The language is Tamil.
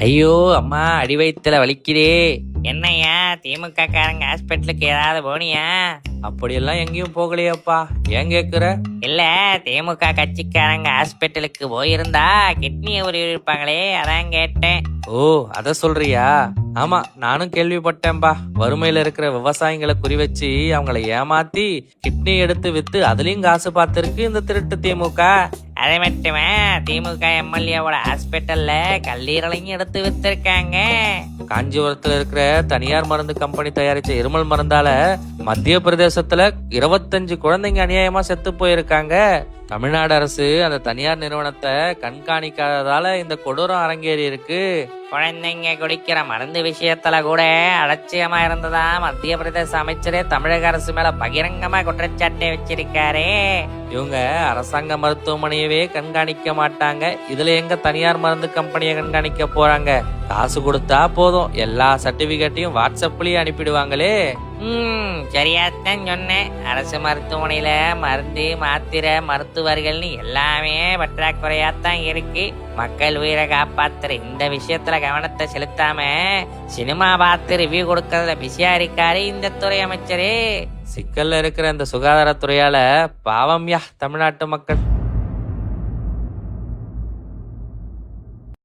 ஐயோ அம்மா அடி வயித்துல வலிக்குதே. என்னய்யா திமுக காரங்க ஹாஸ்பிட்டலுக்கு ஏதாவது போனியா? அப்படியெல்லாம் எங்கேயும் போகலையாப்பா. ஏன் கேக்குற? இல்ல, திமுக கட்சிக்காரங்க ஹாஸ்பிட்டலுக்கு போயிருந்தா கிட்னியை உருவிருப்பாங்களே, அதான் கேட்டேன். ஓ, அத சொல்றியா? ஆமா, நானும் கேள்விப்பட்டேன்பா. வறுமையில இருக்கிற விவசாயிகளை குறி வச்சு அவங்கள ஏமாத்தி கிட்னி எடுத்து வித்து அதுலயும் காசு பார்த்திருக்கு இந்த திருட்டு திமுக. அதை மட்டுமே திமுக எம்எல்ஏவோட ஹாஸ்பிட்டல்ல கல்லீரலையும் எடுத்து வித்திருக்காங்க. காஞ்சிபுரத்துல இருக்கிற தனியார் மருந்து கம்பெனி தயாரிச்ச இருமல் மருந்தால மத்திய பிரதேசத்துல 25 குழந்தைங்க அநியாயமா செத்து போயிருக்காங்க. தமிழ்நாடு அரசு அந்த தனியார் நிறுவனத்தை கண்காணிக்காததால இந்த கொடூரம் அரங்கேறி இருக்கு. குழந்தைங்க குடிக்கிற மருந்து விஷயத்துல கூட அலட்சியமா இருந்ததா மத்திய பிரதேச அமைச்சரே தமிழக அரசு மேல பகிரங்கமா குற்றச்சாட்டை வச்சிருக்காரு. இவங்க அரசாங்க மருத்துவமனையவே கண்காணிக்க மாட்டாங்க, இதுல எங்க தனியார் மருந்து கம்பெனியை கண்காணிக்க போறாங்க? காசு கொடுத்தா போதும், எல்லா சர்டிபிகேட்டையும் வாட்ஸ்அப்லயே அனுப்பிடுவாங்களே. சரியாத்தான் சொன்னேன். அரசு மருத்துவமனையில மருந்து மாத்திரை மருத்துவர்கள்னு எல்லாமே பற்றாக்குறையாத்தான் இருக்கு. மக்கள் உயிரை காப்பாத்துற இந்த விஷயத்துல கவனத்தை செலுத்தாம சினிமா பார்த்து ரிவ்யூ கொடுக்கறதுல பிஸியா இருக்காரு இந்த துறை அமைச்சரே. சிக்கல்ல இருக்கிற இந்த சுகாதாரத்துறையால பாவம்யா தமிழ்நாட்டு மக்கள்.